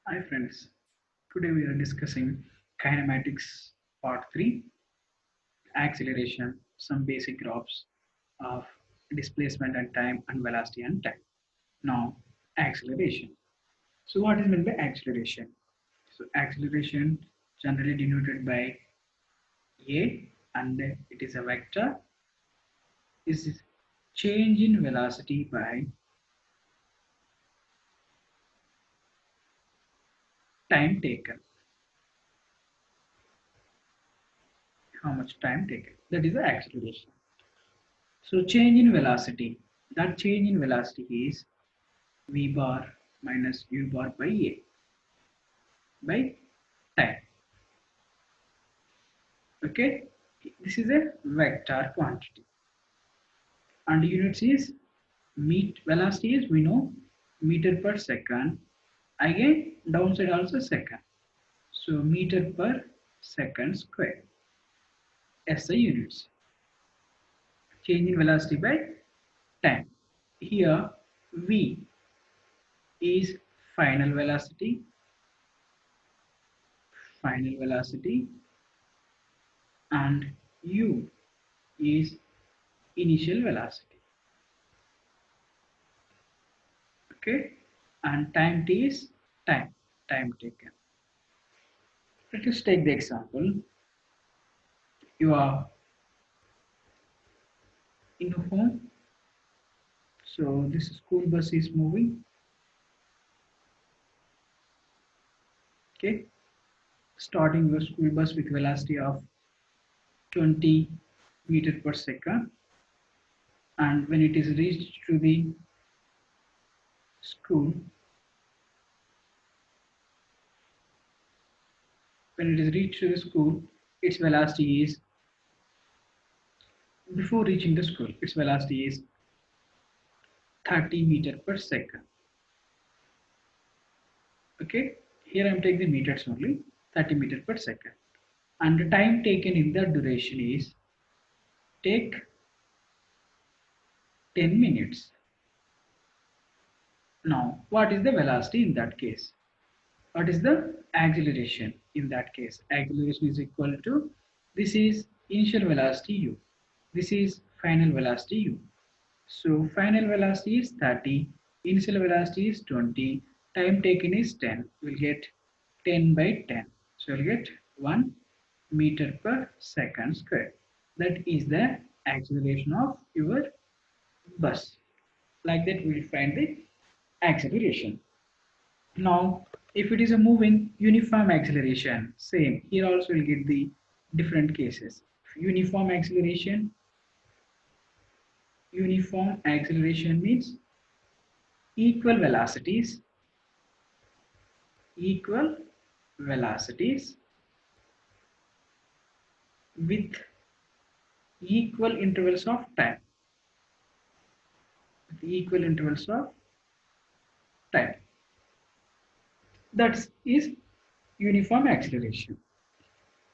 Hi friends, today we are discussing kinematics part 3, acceleration, some basic graphs of displacement and time and velocity and time. Now, acceleration. So what is meant by acceleration? So acceleration generally denoted by A and it is a vector is change in velocity by time taken. How much time taken? That is the acceleration. So change in velocity. That change in velocity is v bar minus u bar by a by time. Okay, this is a vector quantity, and units is velocity is we know meter per second. Again, downside also second. So meter per second square. SI units. Change in velocity by time. Here v is final velocity, final velocity, and u is initial velocity. Okay, and time t is time taken. Let us take the example. You are in a home, so this school bus is moving. Okay, starting the school bus with velocity of 20 meter per second, and when it is reached to the school, its velocity is before reaching the school. Its velocity is 30 meter per second. Okay, here I am taking the meters only, 30 meter per second, and the time taken in that duration is take 10 minutes. Now, what is the velocity in that case? What is the acceleration in that case? Acceleration is equal to, this is initial velocity u, this is final velocity u. So final velocity is 30, initial velocity is 20, time taken is 10. We'll get 10 by 10. So we'll get 1 meter per second square. That is the acceleration of your bus. Like that we will find the acceleration. Now, if it is a moving uniform acceleration, same. Here also we'll get the different cases. Uniform acceleration means equal velocities, equal velocities with equal intervals of time. With equal intervals of time. That is uniform acceleration.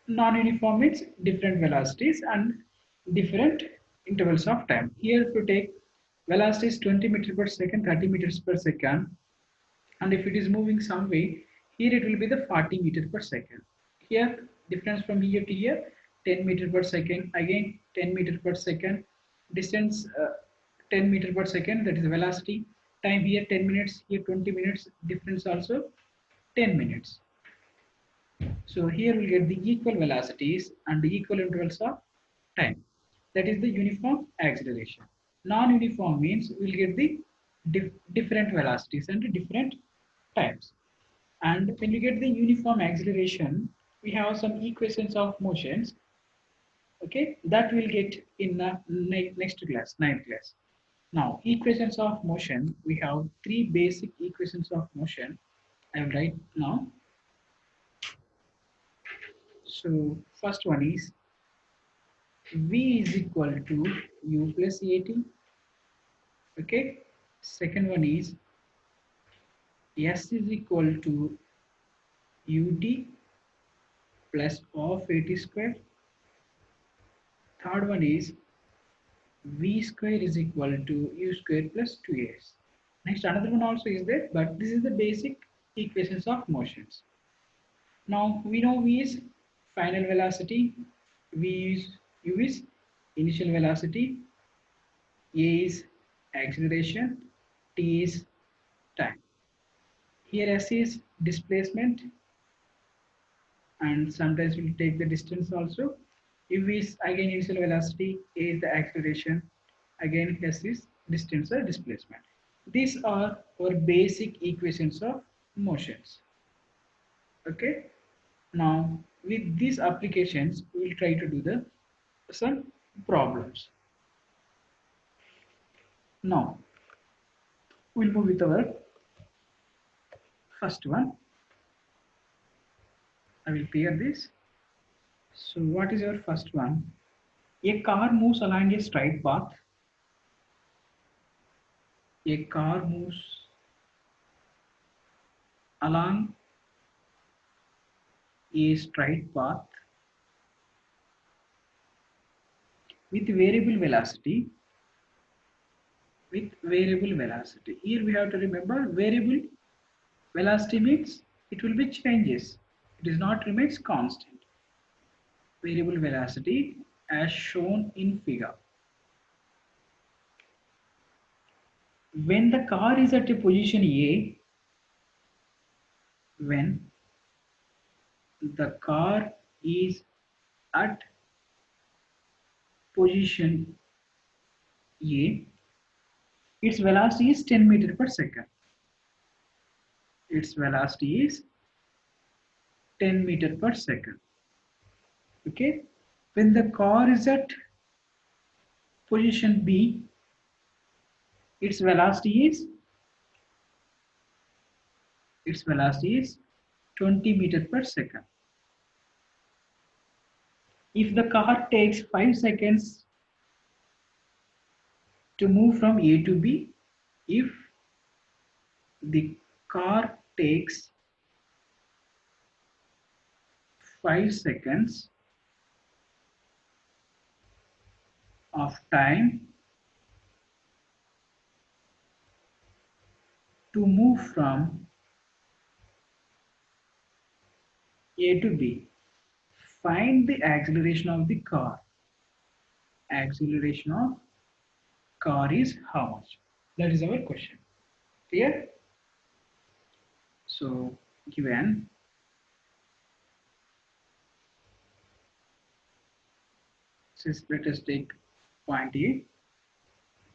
Non-uniform means different velocities and different intervals of time. Here if you take velocity is 20 meters per second, 30 meters per second, and if it is moving some way, here it will be the 40 meters per second. Here difference from here to here 10 meters per second, again 10 meters per second, distance 10 meters per second, that is velocity. Time here 10 minutes, here 20 minutes, difference also 10 minutes. So here we get the equal velocities and the equal intervals of time. That is the uniform acceleration. Non-uniform means we'll get the different velocities and different times. And when we get the uniform acceleration, we have some equations of motions. Okay, that we'll get in the next class, ninth class. Now, equations of motion, we have three basic equations of motion. I will write now. So, first one is V is equal to U plus AT. Okay. Second one is S is equal to UT plus of AT square. Third one is V square is equal to U square plus 2S. Next, another one also is there, but this is the basic equations of motions. Now we know V is final velocity, V is U is initial velocity, A is acceleration, T is time. Here S is displacement, and sometimes we'll take the distance also. If V is again initial velocity, A is the acceleration, again S is distance or displacement. These are our basic equations of motions. Okay. Now with these applications, we will try to do the some problems. Now we'll move with our first one. I will clear this. So what is your first one? A car moves along a straight path. A car moves along a straight path with variable velocity. With variable velocity. Here we have to remember variable velocity means it will be changes. It is not remains constant. Variable velocity as shown in figure. When the car is at a position A, when the car is at position A, its velocity is 10 meters per second. Its velocity is 10 meters per second. Okay. When the car is at position B, its velocity is 20 meters per second. If the car takes 5 seconds to move from A to B, if the car takes 5 seconds of time to move from A to B, find the acceleration of the car. Acceleration of car is how much? That is our question. Clear? So given let us take point A,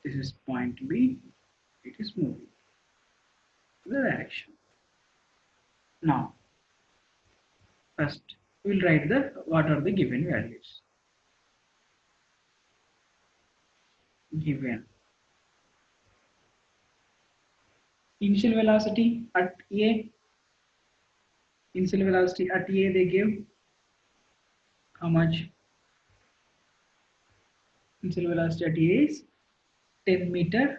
this is point B, it is moving the direction. Now first we'll write the what are the given values. Given initial velocity at A, they give how much? Initial velocity at A is 10 meters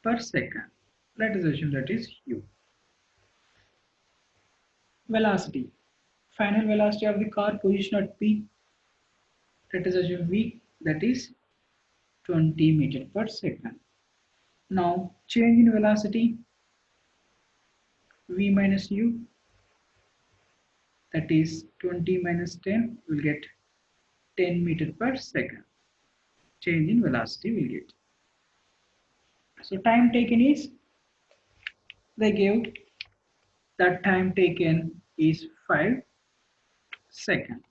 per second. Let us assume that is U. Velocity, final velocity of the car position at P, let us assume V, that is 20 meters per second. Now change in velocity, V minus U, that is 20 minus 10, will get 10 meters per second. Change in velocity will get. So time taken is, they gave that time taken is 5 seconds.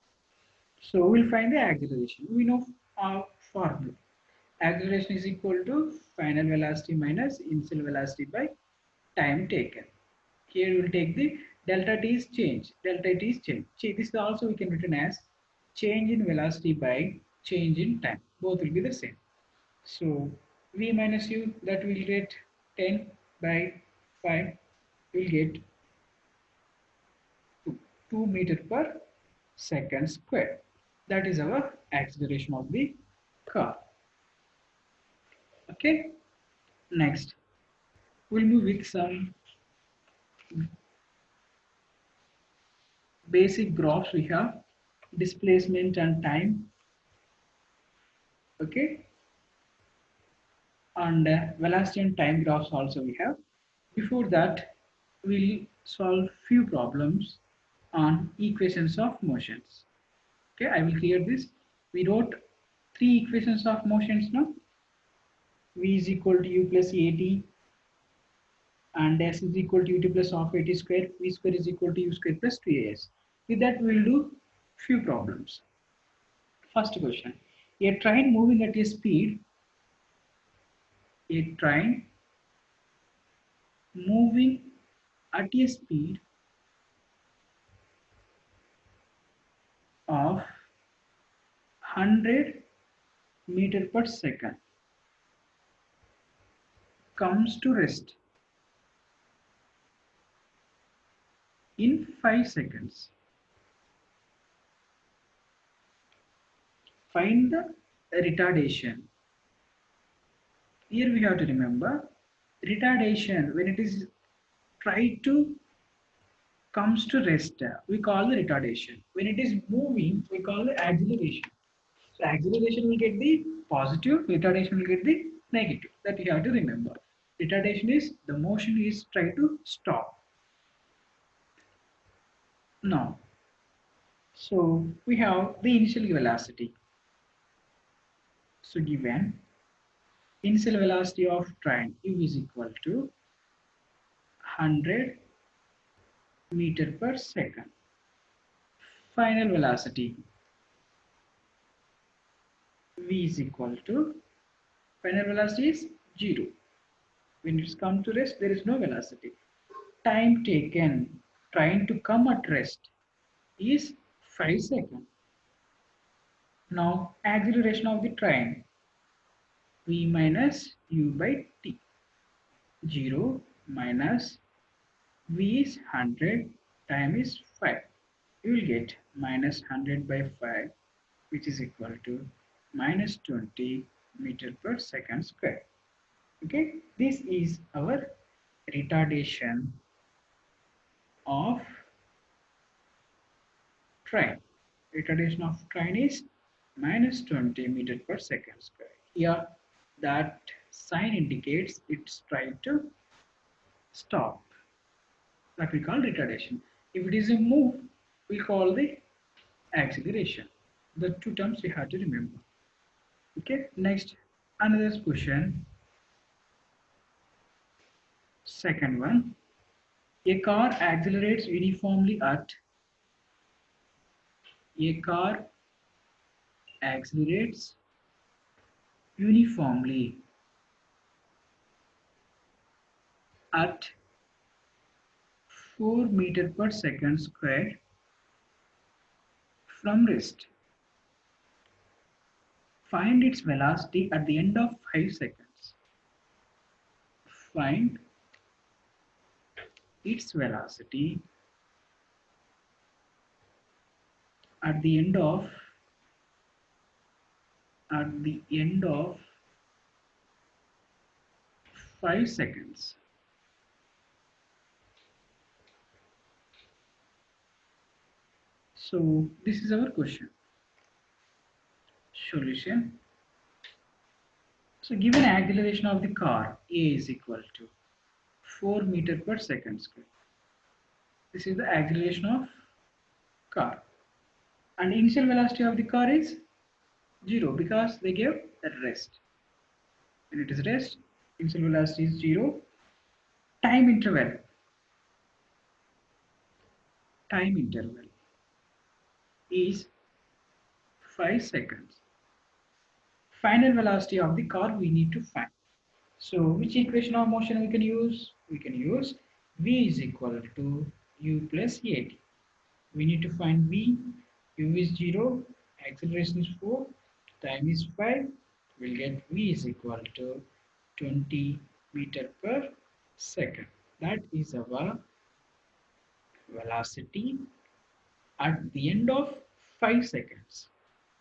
So we'll find the acceleration. We know our formula. Acceleration is equal to final velocity minus initial velocity by time taken. Here we will take the delta t is change. Delta t is change. This also we can written as change in velocity by change in time. Both will be the same. So v minus u, that will get 10 by 5 will get 2 meters per second square. That is our acceleration of the car. Okay. Next, we'll move with some basic graphs. We have displacement and time. Okay. And velocity and time graphs also we have. Before that, we'll solve few problems on equations of motions. Okay, I will clear this. We wrote three equations of motions now. V is equal to u plus at and s is equal to ut plus of at square. V square is equal to u square plus 2as. With that, we'll do few problems. First question: a train moving at a train moving at a speed of 100 meter per second comes to rest in 5 seconds. Find the retardation. Here we have to remember retardation when it is tried to comes to rest, we call the retardation. When it is moving, we call the acceleration. So acceleration will get the positive, retardation will get the negative. That you have to remember. Retardation is the motion is try to stop. Now, so we have the initial velocity. So given initial velocity of train u is equal to 100 meter per second. Final velocity v is equal to final velocity is 0. When it's come to rest, there is no velocity. Time taken trying to come at rest is 5 seconds. Now acceleration of the train v minus u by t. 0 minus v is 100, time is 5. You will get minus 100 by 5, which is equal to minus 20 meter per second square. Okay, this is our retardation of train. Retardation of train is minus 20 meter per second square. Here, that sign indicates it's trying to stop. That we call retardation. If it is a move, we call the acceleration. The two terms we have to remember. Okay, next, another question. Second one. A car accelerates uniformly at a car accelerates uniformly at 4 meter per second squared from rest. Find its velocity at the end of 5 seconds. Find its velocity at the end of 5 seconds. So this is our question. Solution. So given acceleration of the car a is equal to 4 meter per second square. This is the acceleration of car. And initial velocity of the car is 0 because they gave a rest. When it is rest, initial velocity is 0. Time interval is 5 seconds. Final velocity of the car we need to find. So which equation of motion we can use? We can use v is equal to u plus at. We need to find v. U is 0, acceleration is 4, time is 5. We'll get v is equal to 20 meter per second. That is our velocity at the end of 5 seconds.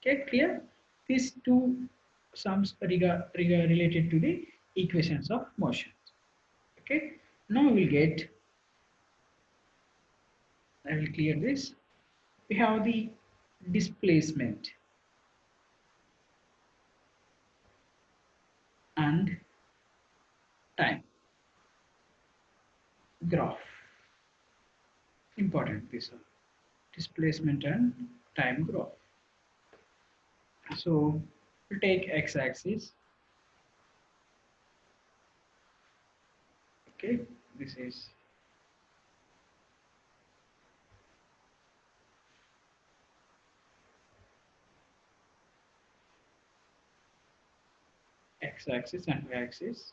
Okay, clear? These two sums related to the equations of motion. Okay, now we'll get, I will clear this. We have the displacement and time graph. important, this displacement and time graph. So we'll take x-axis. Okay, this is x-axis and y-axis.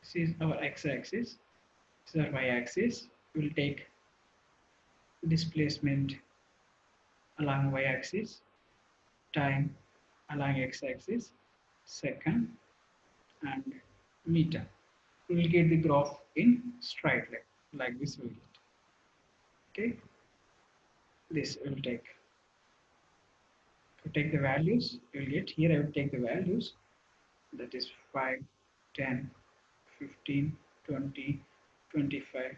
This is our x-axis. This is our y-axis. We'll take displacement along y-axis, time along x-axis, second, and meter. We will get the graph in straight line, like this we will get. Okay, this will take. To take the values, you will get here. I will take the values, that is 5, 10, 15, 20, 25,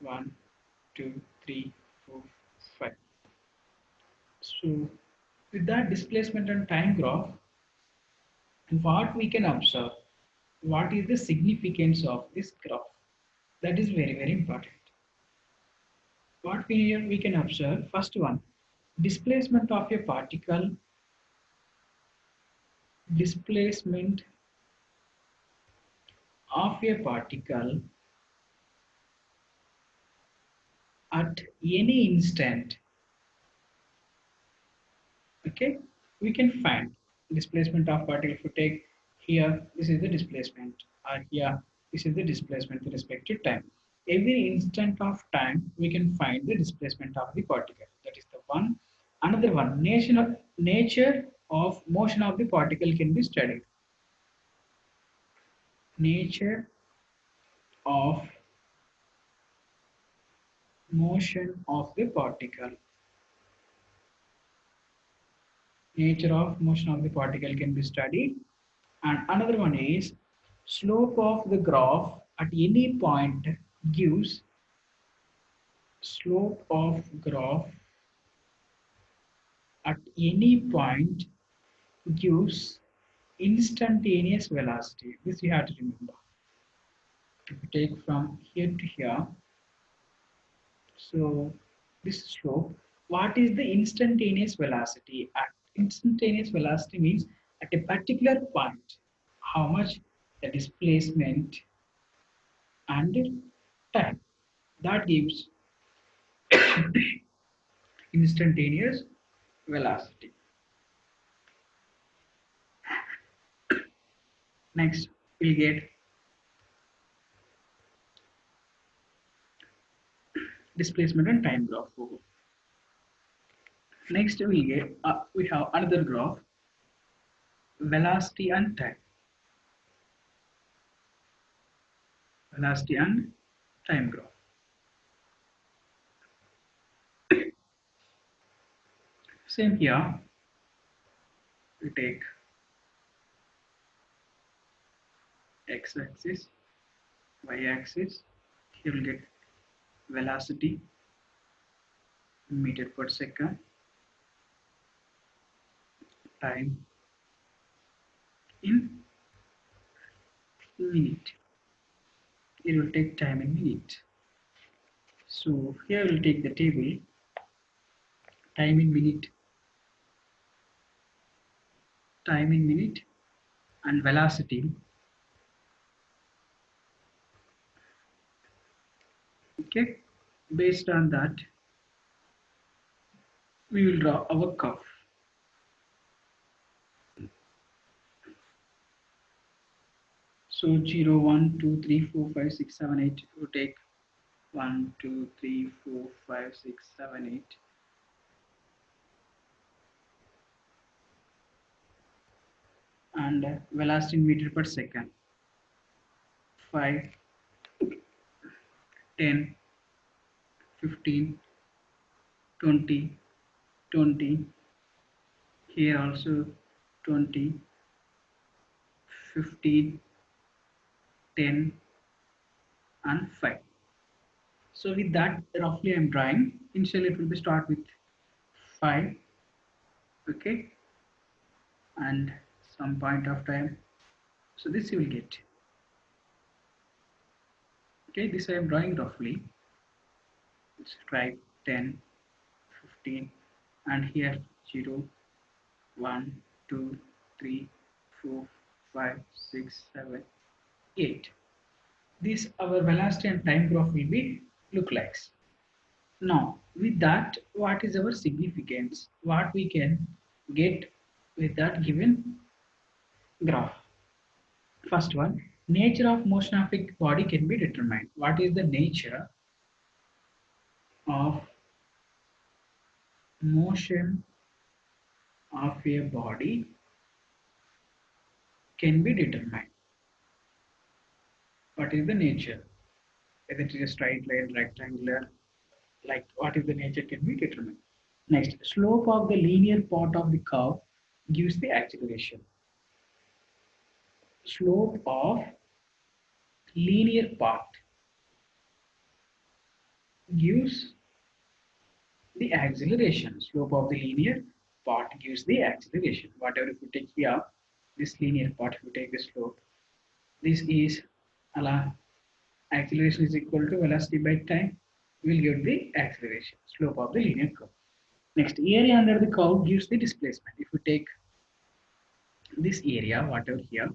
1, 2, 3, 4, 5. So with that displacement and time graph, what we can observe, what is the significance of this graph? That is very, very important. What we can observe, first one, displacement of a particle, displacement of a particle at any instant. Okay, we can find displacement of particle. If you take here, this is the displacement, or here, this is the displacement with respect to time. Every instant of time, we can find the displacement of the particle. That is the one. Another one, nature of motion of the particle can be studied. Nature of motion of the particle. Nature of motion of the particle can be studied. And another one is slope of the graph at any point gives slope of graph at any point gives instantaneous velocity. This you have to remember. If you take from here to here, so this slope, what is the instantaneous velocity? At instantaneous velocity means at a particular point, how much the displacement and time. That gives instantaneous velocity. Next, we'll get displacement and time graph. Next, we have another graph, velocity and time. Velocity and time graph. Same here. We take x-axis, y-axis. Here we'll get velocity meter per second, time in minute. It will take time in minute. So here we'll take the table, time in minute, and velocity. Okay, based on that, we will draw our curve. So 0, 1, 2, 3, 4, 5, 6, 7, 8. We take 1, 2, 3, 4, 5, 6, 7, 8. And velocity in meter per second. 5, 10, 15, 20, 20. Here also 20, 15, 10, and 5. So with that, roughly I'm drawing. Initially, it will be start with 5, okay, and some point of time. So this you will get. Okay, this I am drawing roughly. Let's try 10, 15, and here 0, 1, 2, 3, 4, 5, 6, 7, 8. This our velocity and time graph will be look like. Now, with that, what is our significance? What we can get with that given graph? First one, nature of motion of a body can be determined. What is the nature of motion of a body can be determined? What is the nature? Whether it is a straight line, rectangular, like what is the nature can be determined. Next, slope of the linear part of the curve gives the acceleration. Slope of linear part gives the acceleration. Slope of the linear part gives the acceleration. Whatever if you take here, this linear part, if you take the slope, this is acceleration is equal to velocity by time. We will get the acceleration, slope of the linear curve. Next, area under the curve gives the displacement. If you take this area, whatever here,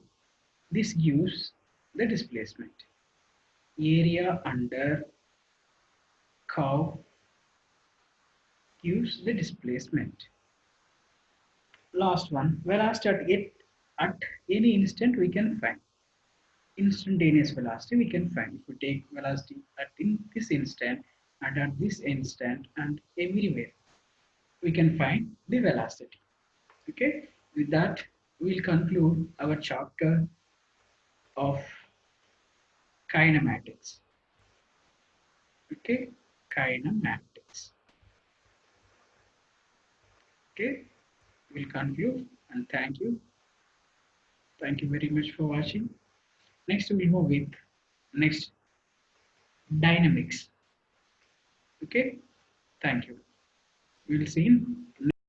this gives the displacement. Area under curve gives the displacement. Last one, velocity at it at any instant we can find. Instantaneous velocity we can find. If we take velocity at in this instant and at this instant and everywhere, we can find the velocity. Okay, with that we'll conclude our chapter of kinematics. Okay, kinematics. Okay, we'll conclude and thank you. Thank you very much for watching. Next we'll move with next dynamics. Okay, thank you. We'll see in